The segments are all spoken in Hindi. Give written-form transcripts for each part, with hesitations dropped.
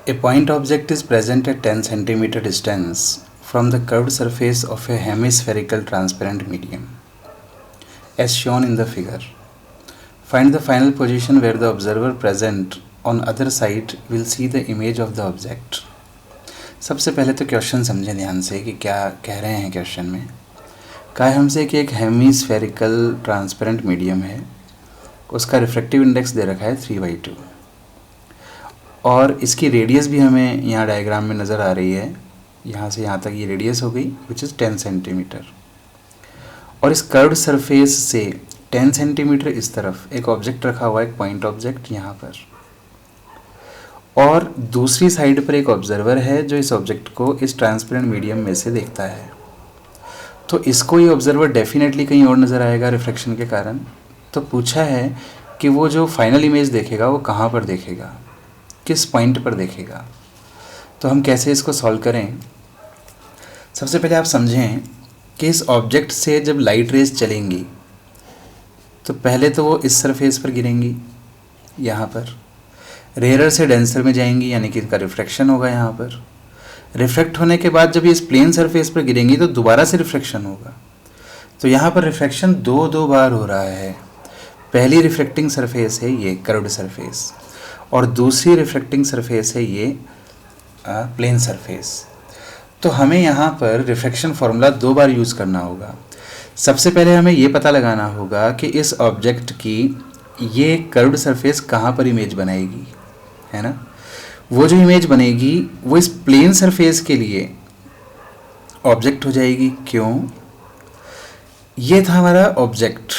A point object is present at 10 centimeter distance from the curved surface of a hemispherical transparent medium, as shown in the figure. Find the final position where the observer present on other side will see the image of the object. सबसे पहले तो क्वेश्चन समझें ध्यान से कि क्या कह रहे हैं क्वेश्चन में। कहा है हमसे कि एक हेमीस्फेरिकल ट्रांसपेरेंट मीडियम है, उसका रिफ्रैक्टिव इंडेक्स दे रखा है 3/2 और इसकी रेडियस भी हमें यहाँ डायग्राम में नज़र आ रही है। यहाँ से यहाँ तक ये रेडियस हो गई विच इज़ 10 सेंटीमीटर। और इस कर्व्ड सरफेस से 10 सेंटीमीटर इस तरफ एक ऑब्जेक्ट रखा हुआ है, एक पॉइंट ऑब्जेक्ट यहाँ पर, और दूसरी साइड पर एक ऑब्जर्वर है जो इस ऑब्जेक्ट को इस ट्रांसपेरेंट मीडियम में से देखता है। तो इसको ये ऑब्जर्वर डेफिनेटली कहीं और नज़र आएगा रिफ्लेक्शन के कारण। तो पूछा है कि वो जो फाइनल इमेज देखेगा वो कहाँ पर देखेगा, किस पॉइंट पर देखेगा। तो हम कैसे इसको सॉल्व करें। सबसे पहले आप समझें कि इस ऑब्जेक्ट से जब लाइट रेज चलेंगी तो पहले तो वो इस सरफेस पर गिरेंगी, यहाँ पर रेयरर से डेंसर में जाएंगी, यानी कि इनका रिफ्रैक्शन होगा। यहाँ पर रिफ्रैक्ट होने के बाद जब ये इस प्लेन सरफेस पर गिरेंगी तो दोबारा से रिफ्रैक्शन होगा। तो यहाँ पर रिफ्रैक्शन दो बार हो रहा है। पहली रिफ्रैक्टिंग सरफेस है ये कर्व्ड सरफेस और दूसरी रिफ्रैक्टिंग सरफेस है ये प्लेन सरफेस। तो हमें यहाँ पर रिफ्रैक्शन फार्मूला 2 बार यूज़ करना होगा। सबसे पहले हमें ये पता लगाना होगा कि इस ऑब्जेक्ट की ये कर्व्ड सरफेस कहाँ पर इमेज बनाएगी, है ना। वो जो इमेज बनेगी वो इस प्लेन सरफेस के लिए ऑब्जेक्ट हो जाएगी। क्यों? ये था हमारा ऑब्जेक्ट,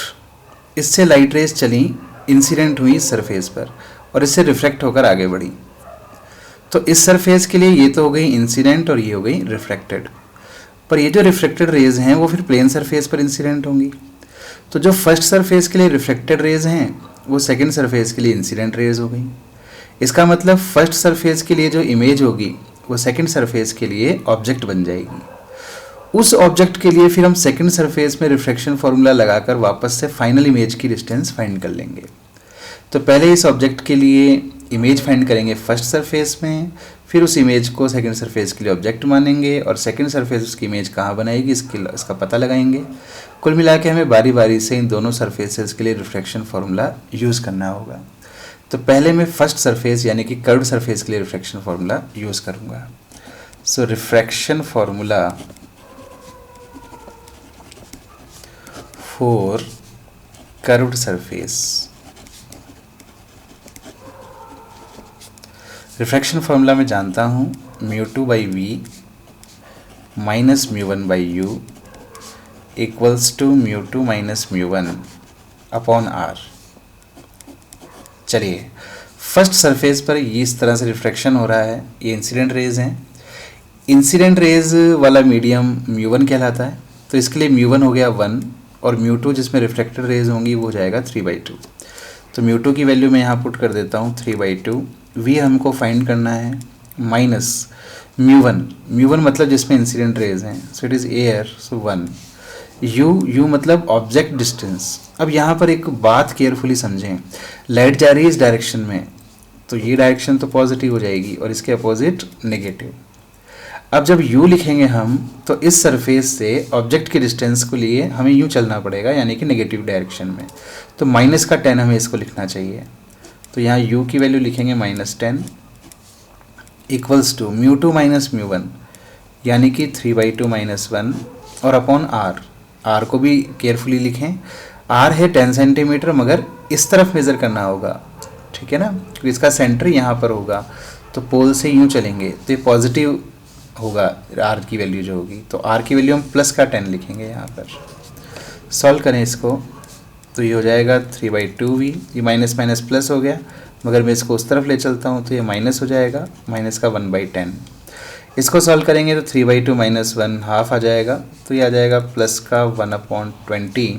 इससे लाइट रेज चली, इंसिडेंट हुई इस सरफेस पर और इससे रिफ्लेक्ट होकर आगे बढ़ी। तो इस सरफेस के लिए ये तो हो गई इंसिडेंट और ये हो गई रिफ्लेक्टेड। पर ये जो रिफ्लेक्टेड रेज हैं वो फिर प्लेन सरफेस पर इंसिडेंट होंगी। तो जो फर्स्ट सरफेस के लिए रिफ्लेक्टेड रेज हैं वो सेकंड सरफेस के लिए इंसिडेंट रेज हो गई। इसका मतलब फर्स्ट सरफेस के लिए जो इमेज होगी वो सेकंड सरफेस के लिए ऑब्जेक्ट बन जाएगी। उस ऑब्जेक्ट के लिए फिर हम सेकंड सरफेस में रिफ्लेक्शन फार्मूला लगाकर वापस से फाइनल इमेज की डिस्टेंस फाइंड कर लेंगे। तो पहले इस ऑब्जेक्ट के लिए इमेज फाइंड करेंगे फर्स्ट सरफेस में, फिर उस इमेज को सेकंड सरफेस के लिए ऑब्जेक्ट मानेंगे और सेकंड सरफेस उसकी इमेज कहाँ बनाएगी इसका पता लगाएंगे। कुल मिला के हमें बारी बारी से इन दोनों सरफेसेस के लिए रिफ्लेक्शन फार्मूला यूज़ करना होगा। तो पहले मैं फर्स्ट सरफेस यानी कि कर्व्ड सरफेस के लिए रिफ्लेक्शन फार्मूला यूज़ करूँगा। So reflection formula for curved surface, refraction formula मैं जानता हूँ μ2/v minus μ1/u equals to μ2 minus μ1 upon r। चलिए फर्स्ट सरफेस पर ये इस तरह से रिफ्रैक्शन हो रहा है, ये इंसिडेंट रेज हैं। इंसिडेंट रेज वाला मीडियम μ1 कहलाता है, तो इसके लिए μ1 हो गया 1 और μ2 जिसमें रिफ्लेक्टेड रेज होंगी वो हो जाएगा 3/2। तो μ2 की वैल्यू मैं यहाँ पुट कर देता हूँ 3/2। v हमको फाइंड करना है माइनस μ1 मतलब जिसमें इंसिडेंट रेज हैं, so it is air, so 1। u मतलब ऑब्जेक्ट डिस्टेंस। अब यहाँ पर एक बात केयरफुली समझें, लाइट जा रही है इस डायरेक्शन में तो ये डायरेक्शन तो पॉजिटिव हो जाएगी और इसके अपोजिट नेगेटिव। अब जब u लिखेंगे हम तो इस सरफेस से ऑब्जेक्ट के डिस्टेंस को लिए हमें यूँ चलना पड़ेगा, यानी कि नेगेटिव डायरेक्शन में। तो माइनस का 10 हमें इसको लिखना चाहिए। तो यहाँ u की वैल्यू लिखेंगे -10 इक्वल्स टू μ2 माइनस μ1 यानी कि 3/2 माइनस 1 और अपॉन r को भी केयरफुली लिखें। r है 10 सेंटीमीटर मगर इस तरफ मेज़र करना होगा, ठीक है ना, क्योंकि इसका सेंटर यहाँ पर होगा। तो पोल से यूँ चलेंगे तो ये पॉजिटिव होगा r की वैल्यू जो होगी, तो r की वैल्यू हम प्लस का 10 लिखेंगे यहाँ पर। सॉल्व करें इसको तो ये हो जाएगा 3/2v, ये माइनस माइनस प्लस हो गया मगर मैं इसको उस तरफ ले चलता हूँ तो ये माइनस हो जाएगा, माइनस का 1/10। इसको सॉल्व करेंगे तो 3/2 माइनस 1 हाफ आ जाएगा, तो ये आ जाएगा प्लस का 1/20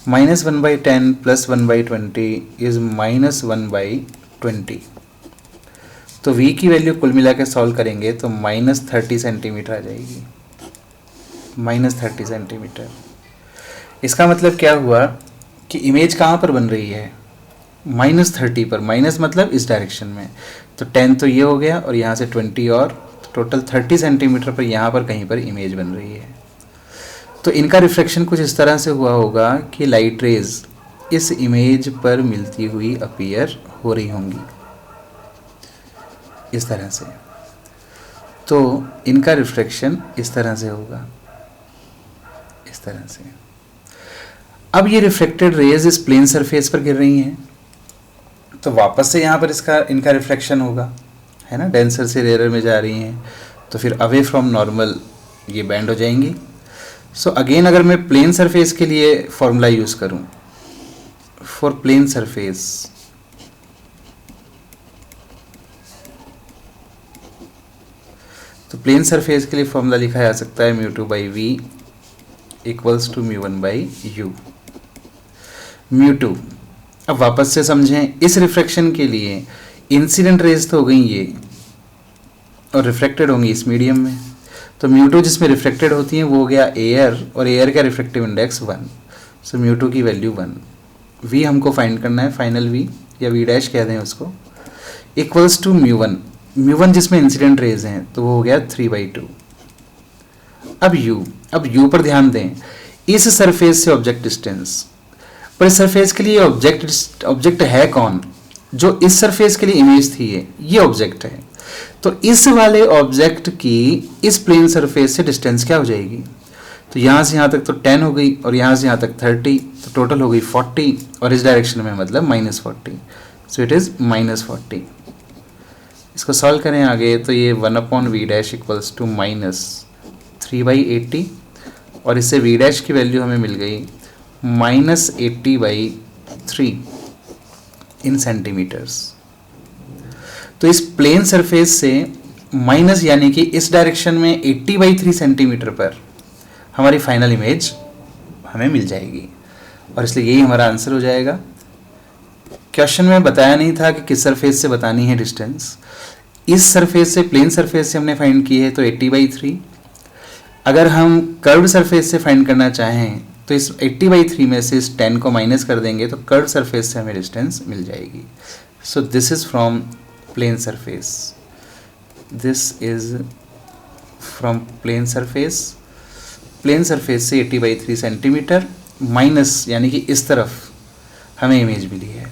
माइनस 1/10 प्लस 1/20 इज़ माइनस 1/20। तो v की वैल्यू कुल मिला के सॉल्व करेंगे तो -30 सेंटीमीटर आ जाएगी, -30 सेंटीमीटर। इसका मतलब क्या हुआ कि इमेज कहाँ पर बन रही है, -30 पर, माइनस मतलब इस डायरेक्शन में, तो 10 तो ये हो गया और यहाँ से 20 और, तो टोटल 30 सेंटीमीटर पर यहाँ पर कहीं पर इमेज बन रही है। तो इनका रिफ्लेक्शन कुछ इस तरह से हुआ होगा कि लाइट रेज इस इमेज पर मिलती हुई अपीयर हो रही होंगी इस तरह से। तो इनका रिफ्लेक्शन इस तरह से होगा, इस तरह से। अब ये रिफ्लेक्टेड रेज इस प्लेन सरफेस पर गिर रही हैं, तो वापस से यहाँ पर इनका रिफ्लेक्शन होगा, है ना, डेंसर से रेयर में जा रही हैं, तो फिर अवे फ्रॉम नॉर्मल ये बैंड हो जाएंगी। सो अगेन अगर मैं प्लेन सरफेस के लिए फॉर्मूला यूज़ करूँ, फॉर प्लेन सरफेस, तो प्लेन सरफेस के लिए फॉर्मूला लिखा जा सकता है μ2/v इक्वल्स टू μ1/u। μ2, अब वापस से समझें, इस रिफ्रैक्शन के लिए इंसिडेंट रेज तो हो गई ये और रिफ्लेक्टेड होंगी इस मीडियम में, तो μ2 जिसमें रिफ्लेक्टेड होती हैं वो हो गया एयर, और एयर का रिफ्लेक्टिव इंडेक्स 1, सो μ2 की वैल्यू 1। v हमको फाइंड करना है, फाइनल v या v डैश कह दें उसको, इक्वल्स टू μ1 जिसमें इंसिडेंट रेज हैं, तो वो हो गया 3/2। अब u पर ध्यान दें, इस सरफेस से ऑब्जेक्ट डिस्टेंस, पर इस सरफेस के लिए ऑब्जेक्ट है कौन, जो इस सरफेस के लिए इमेज थी ये ऑब्जेक्ट है। तो इस वाले ऑब्जेक्ट की इस प्लेन सरफेस से डिस्टेंस क्या हो जाएगी, तो यहाँ से यहाँ तक तो 10 हो गई और यहाँ से यहाँ तक 30, तो टोटल हो गई 40, और इस डायरेक्शन में मतलब -40, सो इट इज़ -40। इसको सॉल्व करें आगे, तो ये 1/v डैश इक्वल्स टू -3/80, और इससे v डैश की वैल्यू हमें मिल गई -80/3 इन सेंटीमीटर्स। तो इस प्लेन सरफेस से माइनस यानी कि इस डायरेक्शन में 80/3 सेंटीमीटर पर हमारी फाइनल इमेज हमें मिल जाएगी, और इसलिए यही हमारा आंसर हो जाएगा। क्वेश्चन में बताया नहीं था कि किस सरफेस से बतानी है डिस्टेंस, इस सरफेस से, प्लेन सरफेस से हमने फाइंड की है तो 80/3। अगर हम कर्व्ड सरफेस से फाइंड करना चाहें तो इस 80/3 में से इस 10 को माइनस कर देंगे तो कर्व्ड सरफेस से हमें डिस्टेंस मिल जाएगी। So this is from plane surface, this is from plane surface से 80/3 सेंटीमीटर माइनस यानी कि इस तरफ हमें इमेज मिली है,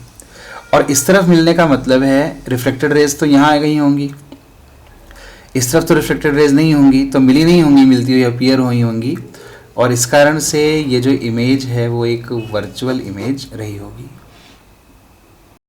और इस तरफ मिलने का मतलब है रिफ्लेक्टेड रेज तो यहाँ आ गई होंगी, इस तरफ तो रिफ्लेक्टेड रेज नहीं होंगी, तो मिली नहीं होंगी, मिलती हुई अपीयर हुई होंगी, और इस कारण से ये जो इमेज है वो एक वर्चुअल इमेज रही होगी।